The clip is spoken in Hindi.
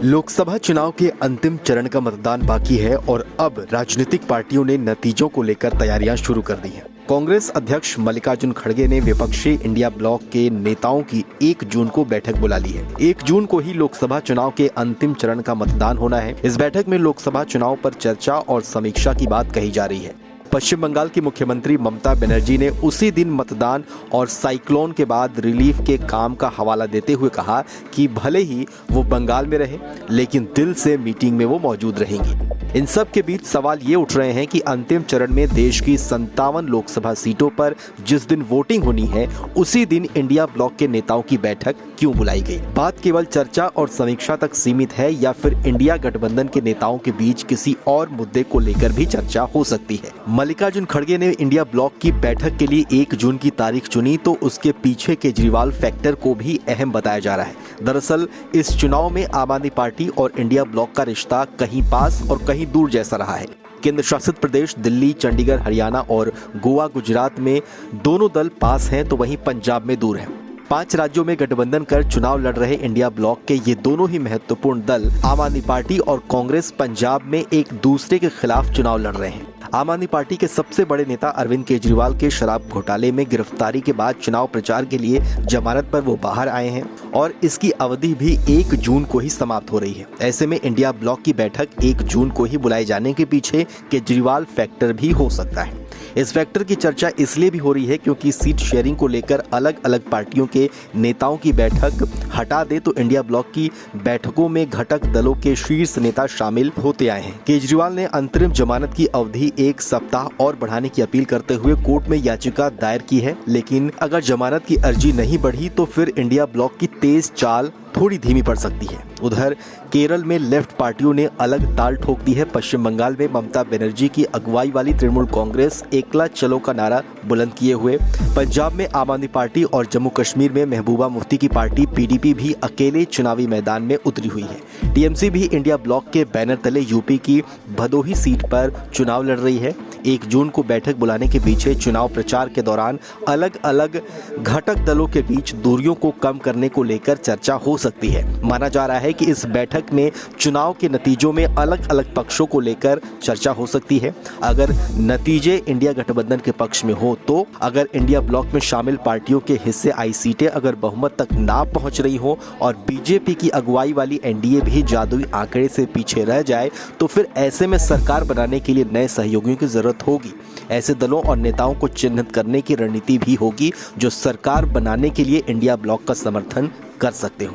लोकसभा चुनाव के अंतिम चरण का मतदान बाकी है और अब राजनीतिक पार्टियों ने नतीजों को लेकर तैयारियां शुरू कर दी हैं। कांग्रेस अध्यक्ष मल्लिकार्जुन खड़गे ने विपक्षी इंडिया ब्लॉक के नेताओं की 1 जून को बैठक बुला ली है। 1 जून को ही लोकसभा चुनाव के अंतिम चरण का मतदान होना है। इस बैठक में लोकसभा चुनाव पर चर्चा और समीक्षा की बात कही जा रही है। पश्चिम बंगाल की मुख्यमंत्री ममता बनर्जी ने उसी दिन मतदान और साइक्लोन के बाद रिलीफ के काम का हवाला देते हुए कहा कि भले ही वो बंगाल में रहे, लेकिन दिल से मीटिंग में वो मौजूद रहेंगी। इन सब के बीच सवाल ये उठ रहे हैं कि अंतिम चरण में देश की 57 लोकसभा सीटों पर जिस दिन वोटिंग होनी है, उसी दिन इंडिया ब्लॉक के नेताओं की बैठक क्यों बुलाई गई? बात केवल चर्चा और समीक्षा तक सीमित है या फिर इंडिया गठबंधन के नेताओं के बीच किसी और मुद्दे को लेकर भी चर्चा हो सकती है? मल्लिकार्जुन खड़गे ने इंडिया ब्लॉक की बैठक के लिए 1 जून की तारीख चुनी तो उसके पीछे केजरीवाल फैक्टर को भी अहम बताया जा रहा है। दरअसल इस चुनाव में आम आदमी पार्टी और इंडिया ब्लॉक का रिश्ता कहीं पास और कहीं दूर जैसा रहा है। केंद्र शासित प्रदेश दिल्ली, चंडीगढ़, हरियाणा और गोवा, गुजरात में दोनों दल पास हैं तो वहीं पंजाब में दूर हैं। 5 राज्यों में गठबंधन कर चुनाव लड़ रहे इंडिया ब्लॉक के ये दोनों ही महत्वपूर्ण दल आम आदमी पार्टी और कांग्रेस पंजाब में एक दूसरे के खिलाफ चुनाव लड़ रहे हैं। आम आदमी पार्टी के सबसे बड़े नेता अरविंद केजरीवाल के शराब घोटाले में गिरफ्तारी के बाद चुनाव प्रचार के लिए जमानत पर वो बाहर आए हैं और इसकी अवधि भी 1 जून को ही समाप्त हो रही है। ऐसे में इंडिया ब्लॉक की बैठक 1 जून को ही बुलाए जाने के पीछे केजरीवाल फैक्टर भी हो सकता है। इस फैक्टर की चर्चा इसलिए भी हो रही है क्योंकि सीट शेयरिंग को लेकर अलग अलग पार्टियों के नेताओं की बैठक हटा दे तो इंडिया ब्लॉक की बैठकों में घटक दलों के शीर्ष नेता शामिल होते आए हैं। केजरीवाल ने अंतरिम जमानत की अवधि 1 सप्ताह और बढ़ाने की अपील करते हुए कोर्ट में याचिका दायर की है, लेकिन अगर जमानत की अर्जी नहीं बढ़ी तो फिर इंडिया ब्लॉक की तेज चाल थोड़ी धीमी पड़ सकती है। उधर केरल में लेफ्ट पार्टियों ने अलग ताल ठोक दी है। पश्चिम बंगाल में ममता बनर्जी की अगुवाई वाली तृणमूल कांग्रेस एकला चलो का नारा बुलंद किए हुए, पंजाब में आम आदमी पार्टी और जम्मू कश्मीर में महबूबा मुफ्ती की पार्टी पीडीपी भी अकेले चुनावी मैदान में उतरी हुई है। टीएमसी भी इंडिया ब्लॉक के बैनर तले यूपी की भदोही सीट पर चुनाव लड़ रही है। 1 जून को बैठक बुलाने के पीछे चुनाव प्रचार के दौरान अलग अलग घटक दलों के बीच दूरियों को कम करने को लेकर चर्चा हो सकती है। माना जा रहा है कि इस बैठक में चुनाव के नतीजों में अलग अलग पक्षों को लेकर चर्चा हो सकती है। अगर नतीजे इंडिया गठबंधन के पक्ष में हो तो अगर इंडिया ब्लॉक में शामिल पार्टियों के हिस्से आई सीटें अगर बहुमत तक ना पहुंच रही हो और बीजेपी की अगुवाई वाली एनडीए भी जादुई आंकड़े से पीछे रह जाए तो फिर ऐसे में सरकार बनाने के लिए नए सहयोगियों की जरूरत होगी। ऐसे दलों और नेताओं को चिन्हित करने की रणनीति भी होगी जो सरकार बनाने के लिए इंडिया ब्लॉक का समर्थन कर सकते हो।